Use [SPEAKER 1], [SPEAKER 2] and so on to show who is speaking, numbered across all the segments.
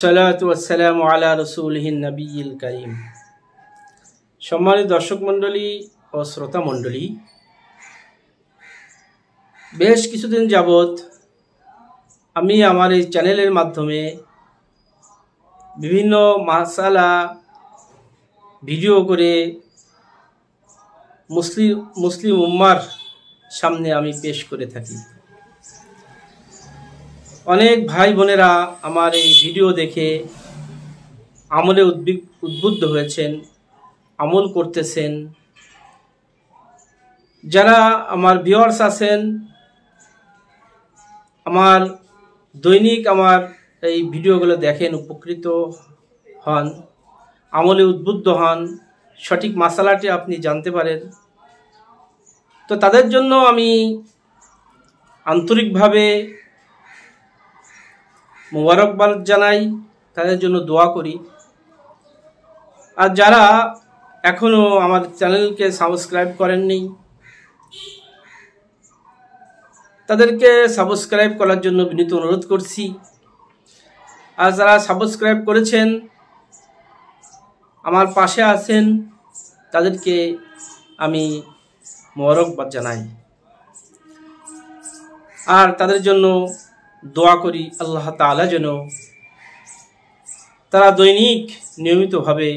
[SPEAKER 1] সালাতু ওয়াসসালামু আলা রাসূলিহিন নবিয়্যিল কারীম। সম্মানিত দর্শক মণ্ডলী ও শ্রোতা মণ্ডলী, বেশ কিছুদিন যাবৎ আমি আমার এই চ্যানেলের মাধ্যমে বিভিন্ন মাসালা ভিডিও করে মুসলিম উম্মার সামনে আমি পেশ করে থাকি। অনেক ভাই বোনেরা আমার এই ভিডিও দেখে আমলে উদ্বুদ্ধ হয়েছেন, আমল করতেছেন। যারা আমার ভিউয়ার্স আছেন, আমার দৈনিক আমার এই ভিডিওগুলো দেখেন, উপকৃত হন, আমলে উদ্বুদ্ধ হন, সঠিক মাসালাটি আপনি জানতে পারেন। তো তাদের জন্য আমি আন্তরিকভাবে মুবারকবাদ জানাই, তাদের জন্য দোয়া করি। আর যারা এখনো আমার চ্যানেলকে সাবস্ক্রাইব করেননি, তাদেরকে সাবস্ক্রাইব করার জন্য বিনীত অনুরোধ করছি। আর যারা সাবস্ক্রাইব করেছেন, আমার পাশে আছেন, তাদেরকে আমি মুবারকবাদ জানাই আর তাদের জন্য দোয়া করি আল্লাহ তাআলা যেন তারা দৈনিক নিয়মিতভাবে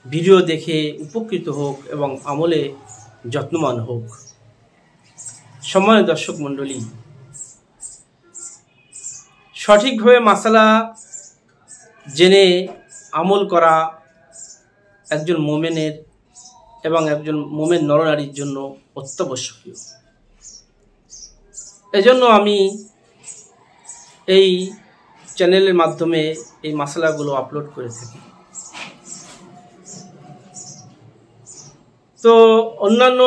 [SPEAKER 1] ভিডিও দেখে উপকৃত হোক এবং আমলে যত্নবান হোক। সম্মানিত দর্শক মণ্ডলী, সঠিকভাবে মাসালা জেনে আমল করা একজন মোমেনের এবং একজন মোমেন নরনারীর জন্য অত্যাবশ্যকীয়। এজন্য আমি এই চ্যানেলের মাধ্যমে এই মাসালাগুলো আপলোড করে থাকি। তো অন্যান্য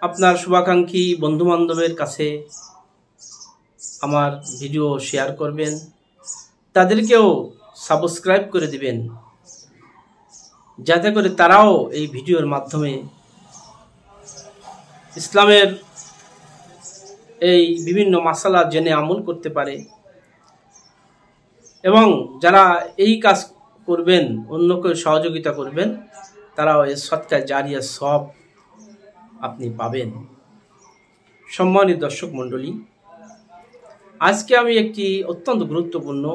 [SPEAKER 1] আপনার শুভাকাঙ্ক্ষী বন্ধুবান্ধবের কাছে আমার ভিডিও শেয়ার করবেন, তাদেরকেও সাবস্ক্রাইব করে দিবেন, যাতে করে তারাও এই ভিডিওর মাধ্যমে ইসলামের এই বিভিন্ন মাসালা জেনে আমল করতে পারে। এবং যারা এই কাজ করবেন, অন্যকে সহযোগিতা করবেন, তারাও এই সদকা জারিয়া সব আপনি পাবেন। সম্মানিত দর্শক মণ্ডলী, আজকে আমি একটি অত্যন্ত গুরুত্বপূর্ণ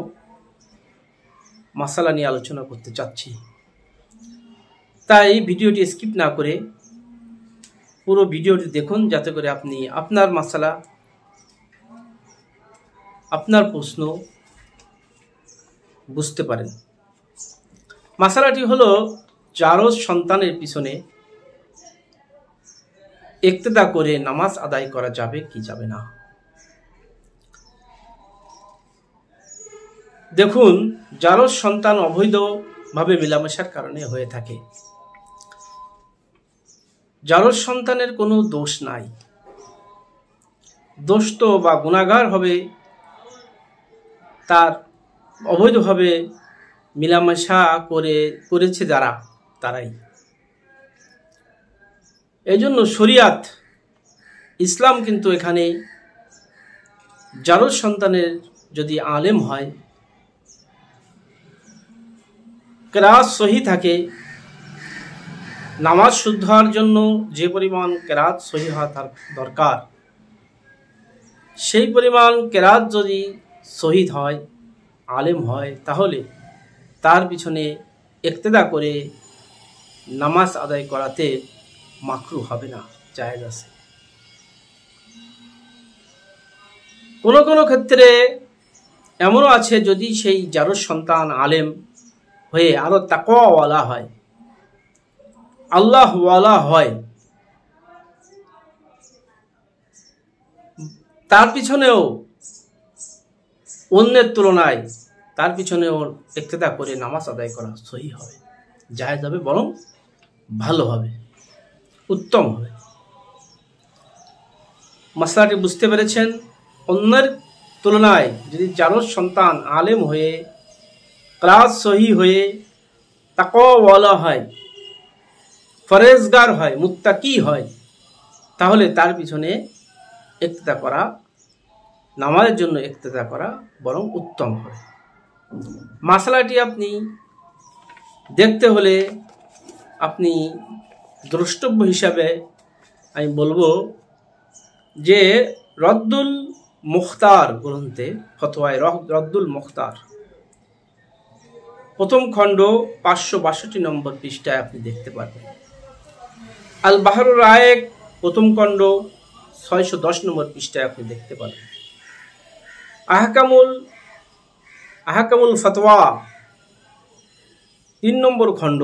[SPEAKER 1] মাসালা নিয়ে আলোচনা করতে চাচ্ছি। তাই ভিডিওটি স্কিপ না করে পুরো ভিডিওটি দেখুন, যাতে করে আপনি আপনার মাসালা, আপনার প্রশ্ন বুঝতে পারেন। মাসালাটি হলো, জারজ সন্তানের পিছনে ইক্তেদা করে নামাজ আদায় করা যাবে কি যাবে না। দেখুন, জারজ সন্তান অবৈধভাবে মেলামেশার কারণে হয়ে থাকে। জারজ সন্তানের কোনো দোষ নাই। দোষ তো বা গুনাহগার হবে তার অবৈধভাবে মেলামেশা করেছে যারা, তারাই। এই জন্য শরিয়াত ইসলাম কিন্তু এখানে জারজ সন্তানের যদি আলেম হয়, কেরাত সহি থাকে, নামাজ শুদ্ধ হওয়ার জন্য যে পরিমাণ কেরাত সহি হওয়া তার দরকার, সেই পরিমাণ কেরাত যদি শহীদ হয়, আলেম হয়, তাহলে তার পিছনে ইক্তেদা করে নামাজ আদায় করাতে মাকরুহ হবে না, জায়েজ আছে। কোনো কোনো ক্ষেত্রে এমনও আছে, যদি সেই জারজ সন্তান আলেম হয়ে আরো তাকওয়াওয়ালা হয়, আল্লাহওয়ালা হয়, তার পিছনেও অন্যের তুলনায় তার পিছনেও ইক্তেদা করে নামাজ আদায় করা সহি হবে, জায়েজ হবে, বরং ভালো হবে, উত্তম হবে। মাসলাটি বুঝতে পেরেছেন? অন্যের তুলনায় যদি জারজ সন্তান আলেম হয়ে, ক্লাস সহি হয়ে, তাকওয়াওয়ালা হয়, ফরেজগার হয়, মুত্তাকি হয়, তাহলে তার পিছনে ইক্তেদা করা নামাজের জন্য ইক্তেদা করা বরং উত্তম হবে। মাসালাটি আপনি দেখতে হলে আপনি দ্রষ্টব্য হিসাবে আমি বলবো যে রদ্দুল মুখতার গ্রন্থে ফতোয়ায় রদ্দুল মুখতার প্রথম খণ্ড 562 নম্বর পৃষ্ঠায় আপনি দেখতে পারবেন। আল বাহরুর রায়েক প্রথম খণ্ড 610 নম্বর পৃষ্ঠায় আপনি দেখতে পারবেন। আহকামুল ফতোয়া 3 নম্বর খণ্ড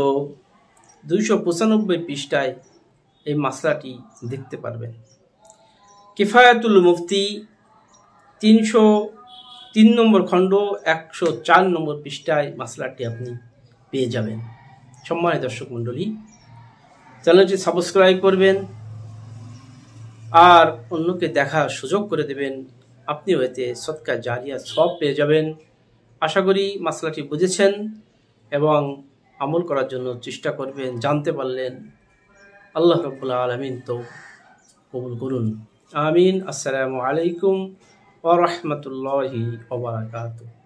[SPEAKER 1] 295 পৃষ্ঠায় এই মাসলাটি দেখতে পারবেন। কিফায়াতুল মুফতি 303 নম্বর খণ্ড 104 নম্বর পৃষ্ঠায় মাসলাটি আপনি পেয়ে যাবেন। সম্মানিত দর্শক মণ্ডলী, চ্যানেলটি সাবস্ক্রাইব করবেন আর অন্যকে দেখার সুযোগ করে দেবেন। আপনিও এতে সদকা জারিয়া সব পেয়ে যাবেন। আশা করি মাসলাটি বুঝেছেন এবং আমল করার জন্য চেষ্টা করবেন। জানতে পারলেন, আল্লাহ রাব্বুল আলামিন তো কবুল করুন। আমিন। আসসালামু আলাইকুম ওয়া রাহমাতুল্লাহি ওয়া বারাকাতুহু।